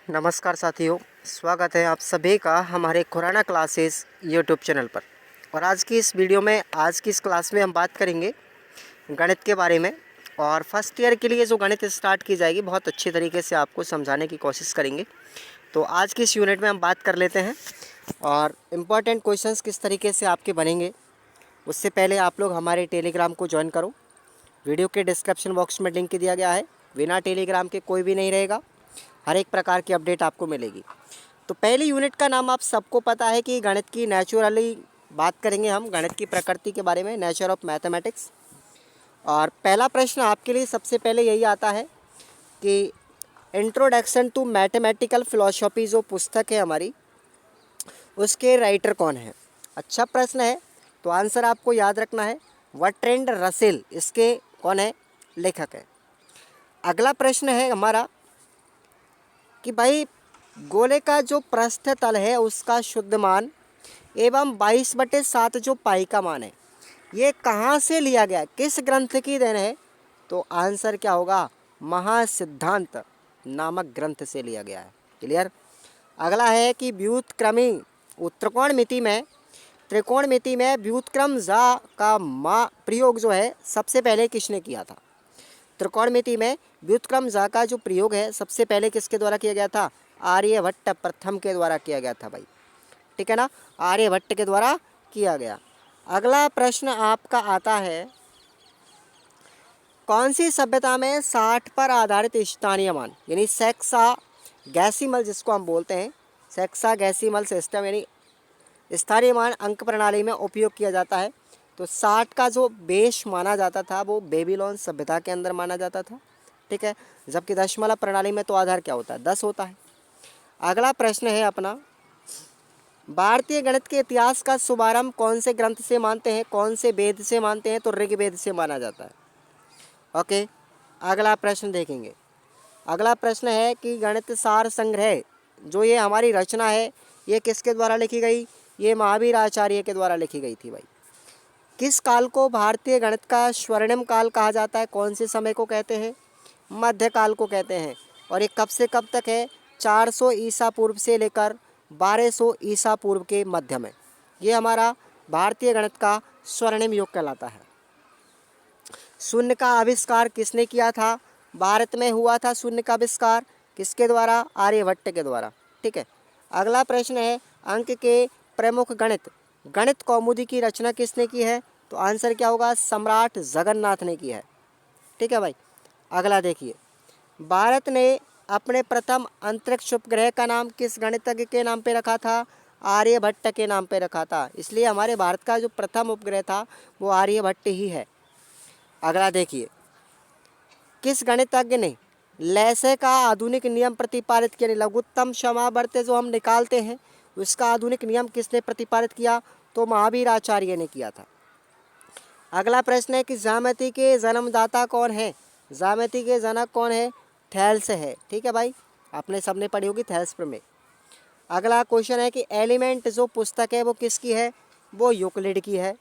नमस्कार साथियों, स्वागत है आप सभी का हमारे खुराना क्लासेस यूट्यूब चैनल पर। और आज की इस वीडियो में, आज की इस क्लास में हम बात करेंगे गणित के बारे में। और फर्स्ट ईयर के लिए जो गणित स्टार्ट की जाएगी, बहुत अच्छी तरीके से आपको समझाने की कोशिश करेंगे। तो आज की इस यूनिट में हम बात कर लेते हैं और इम्पॉर्टेंट क्वेश्चंस किस तरीके से आपके बनेंगे। उससे पहले आप लोग हमारे टेलीग्राम को ज्वाइन करो। वीडियो के डिस्क्रिप्शन बॉक्स में लिंक दिया गया है। बिना टेलीग्राम के कोई भी नहीं रहेगा, हर एक प्रकार की अपडेट आपको मिलेगी। तो पहली यूनिट का नाम आप सबको पता है कि गणित की नेचुरली बात करेंगे हम, गणित की प्रकृति के बारे में, नेचर ऑफ मैथमेटिक्स। और पहला प्रश्न आपके लिए सबसे पहले यही आता है कि इंट्रोडक्शन टू मैथमेटिकल फिलॉसफी जो पुस्तक है हमारी, उसके राइटर कौन है। अच्छा प्रश्न है, तो आंसर आपको याद रखना है बर्ट्रैंड रसेल, इसके कौन है, लेखक है। अगला प्रश्न है हमारा कि भाई गोले का जो पृष्ठ तल है उसका शुद्ध मान एवं 22/7 जो पाई का मान है, ये कहाँ से लिया गया, किस ग्रंथ की देन है। तो आंसर क्या होगा, महासिद्धांत नामक ग्रंथ से लिया गया है। क्लियर। अगला है कि व्युत्क्रमी त्रिकोणमिति में व्युत्क्रम जा का प्रयोग जो है सबसे पहले किसने किया था। त्रिकोणमिति में व्युत्क्रम जा का जो प्रयोग है सबसे पहले किसके द्वारा किया गया था, आर्यभट्ट प्रथम के द्वारा किया गया था भाई, ठीक है ना, आर्यभट्ट के द्वारा किया गया। अगला प्रश्न आपका आता है, कौन सी सभ्यता में 60 पर आधारित स्थानीय मान यानी सेक्सागेसिमल जिसको हम बोलते हैं, सेक्सागेसिमल सिस्टम यानी स्थानीय मान अंक प्रणाली में उपयोग किया जाता है। तो 60 का जो बेस माना जाता था वो बेबीलोन सभ्यता के अंदर माना जाता था, ठीक है। जबकि दशमलव प्रणाली में तो आधार क्या होता है, 10 होता है। अगला प्रश्न है अपना, भारतीय गणित के इतिहास का शुभारंभ कौन से ग्रंथ से मानते हैं, कौन से वेद से मानते हैं। तो ऋग्वेद से माना जाता है। ओके, अगला प्रश्न देखेंगे। अगला प्रश्न है कि गणित सार संग्रह जो ये हमारी रचना है, ये किसके द्वारा लिखी गई, ये महावीर आचार्य के द्वारा लिखी गई थी भाई। किस काल को भारतीय गणित का स्वर्णिम काल कहा जाता है, कौन से समय को कहते हैं, मध्यकाल को कहते हैं। और ये कब से कब तक है, 400 ईसा पूर्व से लेकर 1200 ईसा पूर्व के मध्य में। ये हमारा भारतीय गणित का स्वर्णिम युग कहलाता है। शून्य का आविष्कार किसने किया था, भारत में हुआ था शून्य का आविष्कार, किसके द्वारा, आर्यभट्ट के द्वारा, ठीक है। अगला प्रश्न है, अंक के प्रमुख गणित कौमुदी की रचना किसने की है। तो आंसर क्या होगा, सम्राट जगन्नाथ ने की है, ठीक है भाई। अगला देखिए, भारत ने अपने प्रथम अंतरिक्ष उपग्रह का नाम किस गणितज्ञ के नाम पे रखा था, आर्यभट्ट के नाम पे रखा था। इसलिए हमारे भारत का जो प्रथम उपग्रह था वो आर्यभट्ट ही है। अगला देखिए, किस गणितज्ञ ने लैसे का आधुनिक नियम प्रतिपादित किया, लघुत्तम समावर्त जो हम निकालते हैं उसका आधुनिक नियम किसने प्रतिपादित किया। तो महावीर आचार्य ने किया था। अगला प्रश्न है कि ज्यामिति के जन्मदाता कौन है, ज्यामिति के जनक कौन है, थेल्स है, ठीक है भाई, आपने सबने पढ़ी होगी थेल्स प्रमेय। अगला क्वेश्चन है कि एलिमेंट जो पुस्तक है वो किसकी है, वो यूक्लिड की है,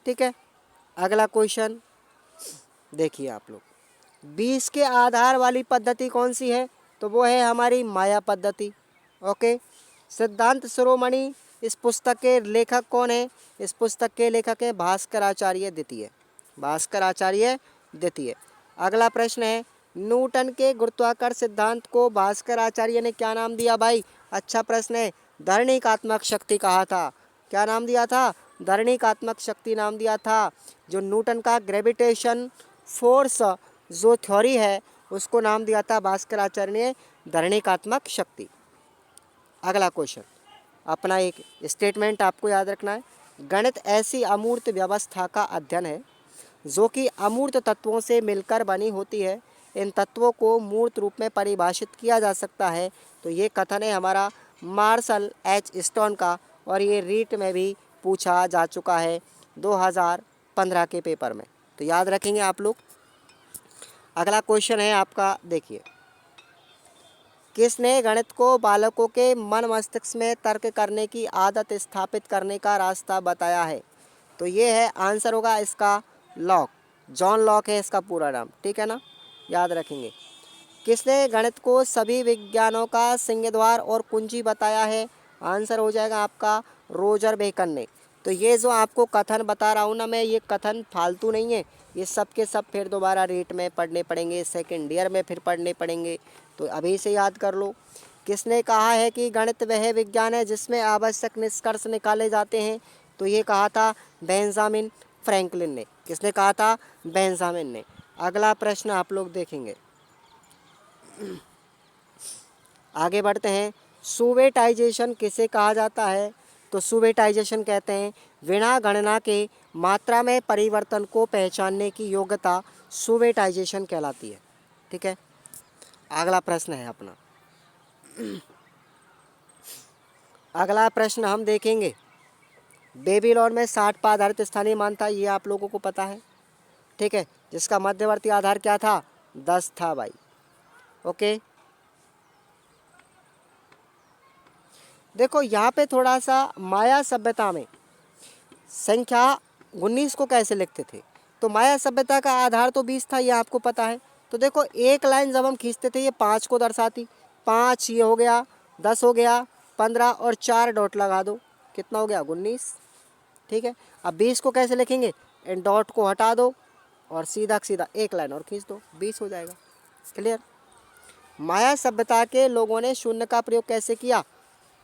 ठीक है। अगला क्वेश्चन देखिए आप लोग, 20 के आधार वाली पद्धति कौन सी है। तो वो है हमारी माया पद्धति। ओके, सिद्धांत शिरोमणि इस पुस्तक के लेखक कौन है, इस पुस्तक के लेखक है भास्कराचार्य द्वितीय, भास्कराचार्य द्वितीय। अगला प्रश्न है, न्यूटन के गुरुत्वाकर्षण सिद्धांत को भास्कराचार्य ने क्या नाम दिया भाई। अच्छा प्रश्न है, धरणिकात्मक शक्ति कहा था, क्या नाम दिया था, धरणिकात्मक शक्ति नाम दिया था। जो न्यूटन का ग्रेविटेशन फोर्स जो थ्योरी है उसको नाम दिया था भास्कराचार्य ने धरणिकात्मक शक्ति। अगला क्वेश्चन, अपना एक स्टेटमेंट आपको याद रखना है, गणित ऐसी अमूर्त व्यवस्था का अध्ययन है जो कि अमूर्त तत्वों से मिलकर बनी होती है, इन तत्वों को मूर्त रूप में परिभाषित किया जा सकता है। तो ये कथन है हमारा मार्शल एच स्टोन का, और ये रीट में भी पूछा जा चुका है 2015 के पेपर में, तो याद रखेंगे आप लोग। अगला क्वेश्चन है आपका, देखिए, किसने गणित को बालकों के मन मस्तिष्क में तर्क करने की आदत स्थापित करने का रास्ता बताया है। तो ये है, आंसर होगा इसका लॉक, जॉन लॉक है इसका पूरा नाम, ठीक है ना, याद रखेंगे। किसने गणित को सभी विज्ञानों का सिंहद्वार और कुंजी बताया है? आंसर हो जाएगा आपका रोजर बेकन ने। तो ये जो आपको कथन बता रहा हूँ ना मैं, ये कथन फालतू नहीं है, ये सब के सब फिर दोबारा रीट में पढ़ने पड़ेंगे, सेकेंड ईयर में फिर पढ़ने पड़ेंगे, तो अभी से याद कर लो। किसने कहा है कि गणित वह विज्ञान है जिसमें आवश्यक निष्कर्ष निकाले जाते हैं? तो ये कहा था बेंजामिन फ्रैंकलिन ने। किसने कहा था? बेंजामिन ने। अगला प्रश्न आप लोग देखेंगे, आगे बढ़ते हैं। सुवेटाइजेशन किसे कहा जाता है? तो सुवेटाइजेशन कहते हैं बिना गणना के मात्रा में परिवर्तन को पहचानने की योग्यता सुवेटाइजेशन कहलाती है। ठीक है, अगला प्रश्न है अपना, अगला प्रश्न हम देखेंगे। बेबीलोन में 60 पर आधारित स्थानीय मान था, ये आप लोगों को पता है। ठीक है, जिसका मध्यवर्ती आधार क्या था? 10 था भाई। ओके, देखो यहाँ पे थोड़ा सा माया सभ्यता में संख्या 19 को कैसे लिखते थे? तो माया सभ्यता का आधार तो 20 था, ये आपको पता है। तो देखो एक लाइन जब हम खींचते थे ये 5 को दर्शाती, 5 ये हो गया, 10 हो गया, 15 और 4 डॉट लगा दो, कितना हो गया? 19। ठीक है, अब 20 को कैसे लिखेंगे? इन डॉट को हटा दो और सीधा सीधा एक लाइन और खींच दो, 20 हो जाएगा। क्लियर? माया सभ्यता के लोगों ने शून्य का प्रयोग कैसे किया?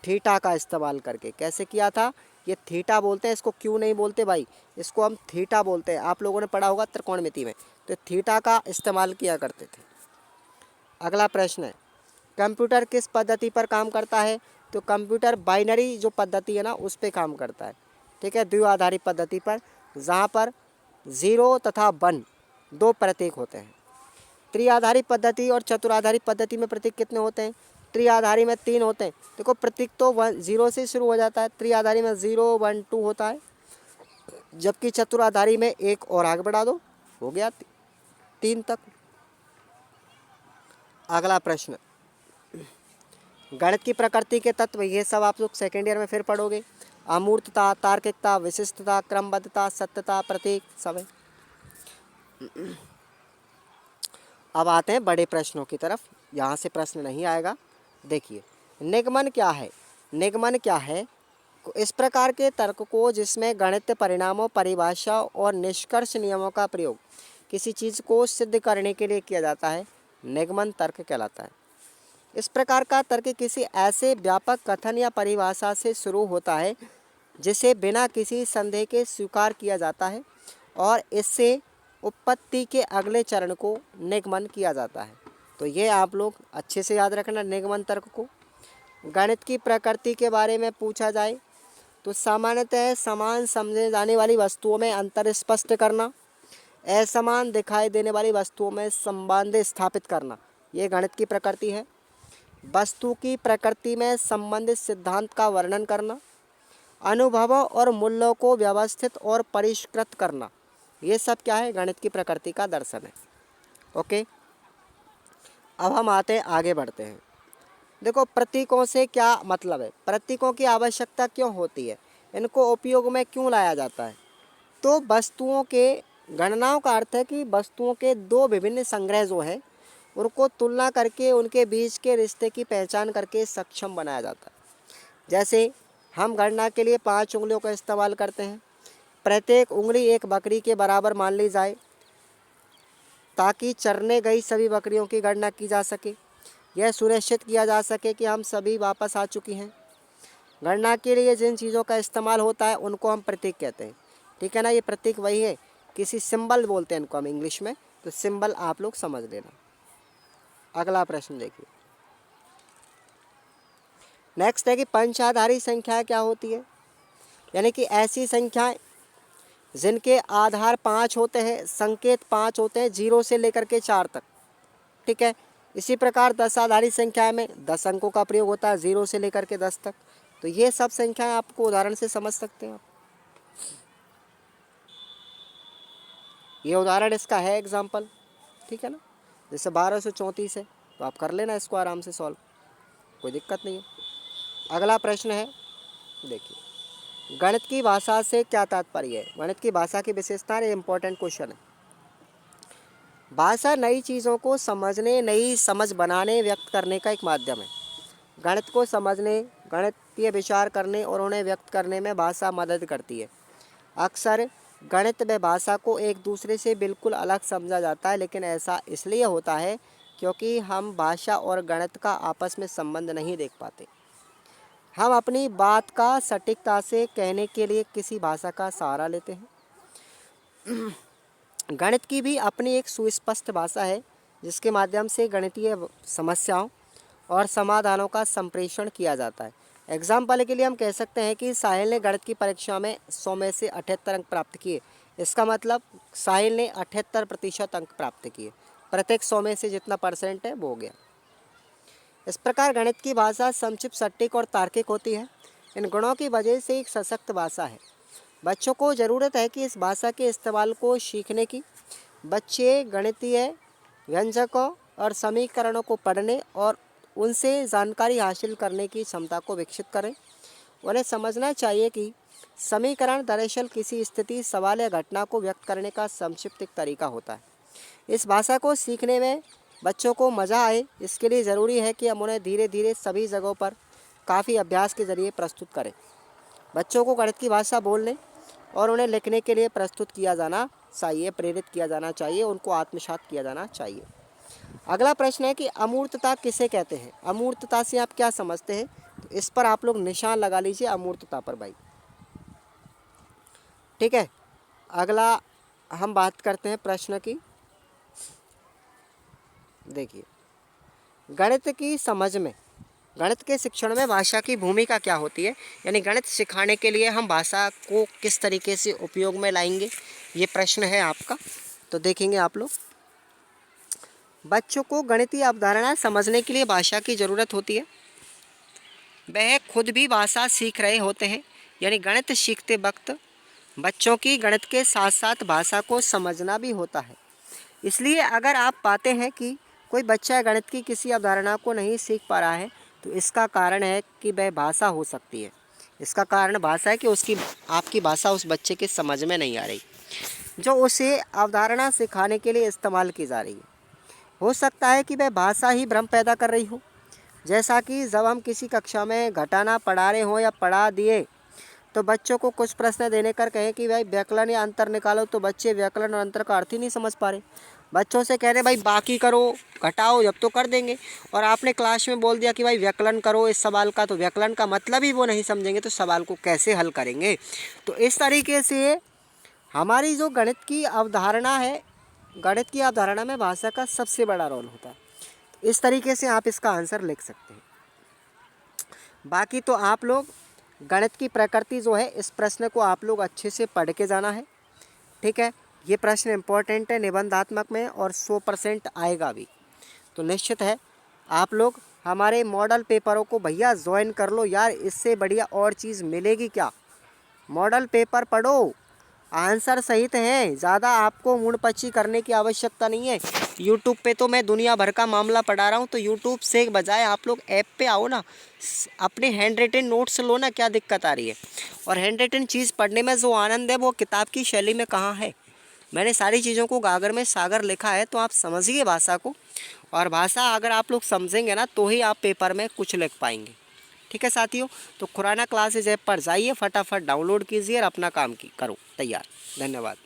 थीटा का इस्तेमाल करके। कैसे किया था? ये थीटा बोलते हैं, इसको क्यों नहीं बोलते भाई, इसको हम थीटा बोलते हैं। आप लोगों ने पढ़ा होगा त्रिकोणमिति में, तो थीटा का इस्तेमाल किया करते थे। अगला प्रश्न है, कंप्यूटर किस पद्धति पर काम करता है? तो कंप्यूटर बाइनरी जो पद्धति है ना उस पर काम करता है। ठीक है, द्विआधारी पद्धति पर, जहाँ पर 0 तथा 1 दो प्रतीक होते हैं। त्रिआधारी पद्धति और चतुराधारी पद्धति में प्रतीक कितने होते हैं? त्रिआधारी में 3 होते हैं। देखो प्रतीक तो 0 से शुरू हो जाता है, त्रिआधारी में 0 1 2 होता है, जबकि चतुराधारी में एक और आगे बढ़ा दो, हो गया 3 तक। अगला प्रश्न, गणित की प्रकृति के तत्व, ये सब आप लोग सेकेंड ईयर में फिर पढ़ोगे। अमूर्तता, तार्किकता, विशिष्टता, क्रमबद्धता, सत्यता, प्रतीक सब है। अब आते हैं बड़े प्रश्नों की तरफ, यहाँ से प्रश्न नहीं आएगा। देखिए, निगमन क्या है? निगमन क्या है? इस प्रकार के तर्क को जिसमें गणित परिणामों, परिभाषा और निष्कर्ष नियमों का प्रयोग किसी चीज़ को सिद्ध करने के लिए किया जाता है, निगमन तर्क कहलाता है। इस प्रकार का तर्क किसी ऐसे व्यापक कथन या परिभाषा से शुरू होता है जिसे बिना किसी संदेह के स्वीकार किया जाता है और इससे उत्पत्ति के अगले चरण को निगमन किया जाता है। तो ये आप लोग अच्छे से याद रखना निगमन तर्क को। गणित की प्रकृति के बारे में पूछा जाए तो सामान्यतः समान समझे जाने वाली वस्तुओं में अंतर स्पष्ट करना, असमान दिखाई देने वाली वस्तुओं में संबंध स्थापित करना, ये गणित की प्रकृति है। वस्तु की प्रकृति में संबंधित सिद्धांत का वर्णन करना, अनुभवों और मूल्यों को व्यवस्थित और परिष्कृत करना, ये सब क्या है? गणित की प्रकृति का दर्शन है। ओके, अब हम आते हैं, आगे बढ़ते हैं। देखो प्रतीकों से क्या मतलब है, प्रतीकों की आवश्यकता क्यों होती है, इनको उपयोग में क्यों लाया जाता है? तो वस्तुओं के गणनाओं का अर्थ है कि वस्तुओं के दो विभिन्न संग्रह जो है उनको तुलना करके उनके बीच के रिश्ते की पहचान करके सक्षम बनाया जाता है। जैसे हम गणना के लिए 5 उंगलियों का इस्तेमाल करते हैं, प्रत्येक उंगली एक बकरी के बराबर मान ली जाए ताकि चरने गई सभी बकरियों की गणना की जा सके। यह सुनिश्चित किया जा सके कि हम सभी वापस आ चुकी हैं। गणना के लिए जिन चीज़ों का इस्तेमाल होता है उनको हम प्रतीक कहते हैं। ठीक है ना, ये प्रतीक वही है, किसी सिंबल बोलते हैं इनको हम इंग्लिश में, तो सिंबल आप लोग समझ लेना। अगला प्रश्न देखिए, नेक्स्ट है कि पंचाधारी संख्याएं क्या होती है? यानी कि ऐसी संख्याएं जिनके आधार 5 होते हैं, संकेत 5 होते हैं, 0 से लेकर के 4 तक। ठीक है, इसी प्रकार 10 आधारी संख्या में 10 अंकों का प्रयोग होता है, 0 से लेकर के 10 तक। तो ये सब संख्याएं आपको उदाहरण से समझ सकते हैं आप। ये उदाहरण इसका है एग्जाम्पल। ठीक है ना, जैसे 1234 है तो आप कर लेना इसको आराम से सॉल्व, कोई दिक्कत नहीं है। अगला प्रश्न है, देखिए, गणित की भाषा से क्या तात्पर्य है? गणित की भाषा की विशेषता है, इंपॉर्टेंट क्वेश्चन है। भाषा नई चीज़ों को समझने, नई समझ बनाने, व्यक्त करने का एक माध्यम है। गणित को समझने, गणितीय विचार करने और उन्हें व्यक्त करने में भाषा मदद करती है। अक्सर गणित व भाषा को एक दूसरे से बिल्कुल अलग समझा जाता है, लेकिन ऐसा इसलिए होता है क्योंकि हम भाषा और गणित का आपस में संबंध नहीं देख पाते। हम अपनी बात का सटीकता से कहने के लिए किसी भाषा का सहारा लेते हैं। गणित की भी अपनी एक सुस्पष्ट भाषा है जिसके माध्यम से गणितीय समस्याओं और समाधानों का संप्रेषण किया जाता है। एग्जाम्पल के लिए हम कह सकते हैं कि साहिल ने गणित की परीक्षा में 100 में से 78 अंक प्राप्त किए। इसका मतलब साहिल ने 78% अंक प्राप्त किए। प्रत्येक 100 में से जितना परसेंट है वो हो गया। इस प्रकार गणित की भाषा संक्षिप्त, सटीक और तार्किक होती है। इन गुणों की वजह से एक सशक्त भाषा है। बच्चों को ज़रूरत है कि इस भाषा के इस्तेमाल को सीखने की। बच्चे गणितीय व्यंजकों और समीकरणों को पढ़ने और उनसे जानकारी हासिल करने की क्षमता को विकसित करें। उन्हें समझना चाहिए कि समीकरण दरअसल किसी स्थिति, सवाल या घटना को व्यक्त करने का संक्षिप्त एक तरीका होता है। इस भाषा को सीखने में बच्चों को मज़ा आए, इसके लिए ज़रूरी है कि हम उन्हें धीरे धीरे सभी जगहों पर काफ़ी अभ्यास के ज़रिए प्रस्तुत करें। बच्चों को गणित की भाषा बोलने और उन्हें लिखने के लिए प्रस्तुत किया जाना चाहिए, प्रेरित किया जाना चाहिए, उनको आत्मसात किया जाना चाहिए। अगला प्रश्न है कि अमूर्तता किसे कहते हैं? अमूर्तता से आप क्या समझते हैं? तो इस पर आप लोग निशान लगा लीजिए, अमूर्तता पर भाई। ठीक है, अगला हम बात करते हैं प्रश्न की। देखिए, गणित की समझ में, गणित के शिक्षण में भाषा की भूमिका क्या होती है, यानी गणित सिखाने के लिए हम भाषा को किस तरीके से उपयोग में लाएंगे, ये प्रश्न है आपका। तो देखेंगे आप लोग, बच्चों को गणितीय अवधारणा समझने के लिए भाषा की ज़रूरत होती है। वह खुद भी भाषा सीख रहे होते हैं, यानी गणित सीखते वक्त बच्चों की गणित के साथ साथ भाषा को समझना भी होता है। इसलिए अगर आप पाते हैं कि कोई बच्चा गणित की किसी अवधारणा को नहीं सीख पा रहा है, तो इसका कारण है कि वह भाषा हो सकती है। इसका कारण भाषा है कि आपकी भाषा उस बच्चे के समझ में नहीं आ रही, जो उसे अवधारणा सिखाने के लिए इस्तेमाल की जा रही है। हो सकता है कि वह भाषा ही भ्रम पैदा कर रही हो, जैसा कि जब हम किसी कक्षा में घटाना पढ़ा रहे हों या पढ़ा दिए तो बच्चों को कुछ प्रश्न देने कर कहें कि भाई व्याकलन या अंतर निकालो, तो बच्चे व्याकलन और अंतर का अर्थ ही नहीं समझ पा रहे। बच्चों से कह रहे भाई बाकी करो, घटाओ, जब तो कर देंगे, और आपने क्लास में बोल दिया कि भाई व्याकलन करो इस सवाल का, तो व्याकलन का मतलब ही वो नहीं समझेंगे, तो सवाल को कैसे हल करेंगे? तो इस तरीके से हमारी जो गणित की अवधारणा है, गणित की अवधारणा में भाषा का सबसे बड़ा रोल होता है। तो इस तरीके से आप इसका आंसर लिख सकते हैं। बाकी तो आप लोग गणित की प्रकृति जो है, इस प्रश्न को आप लोग अच्छे से पढ़ के जाना है। ठीक है, ये प्रश्न इम्पोर्टेंट है निबंधात्मक में और 100% आएगा भी। तो निश्चित है आप लोग हमारे मॉडल पेपरों को भैया ज्वाइन कर लो यार, इससे बढ़िया और चीज़ मिलेगी क्या? मॉडल पेपर पढ़ो, आंसर सहित हैं, ज़्यादा आपको मुड़पच्ची करने की आवश्यकता नहीं है। यूट्यूब पे तो मैं दुनिया भर का मामला पढ़ा रहा हूँ, तो यूट्यूब से बजाय आप लोग ऐप पे आओ ना, अपने हैंड रिटन नोट्स लो ना, क्या दिक्कत आ रही है? और हैंड रिटन चीज़ पढ़ने में जो आनंद है वो किताब की शैली में कहाँ है? मैंने सारी चीज़ों को गागर में सागर लिखा है, तो आप समझिए भाषा को, और भाषा अगर आप लोग समझेंगे ना तो ही आप पेपर में कुछ लिख पाएंगे। ठीक है साथियों, तो खुराना क्लासेज ऐप पर जाइए, फटाफट डाउनलोड कीजिए और अपना काम करो तैयार। धन्यवाद।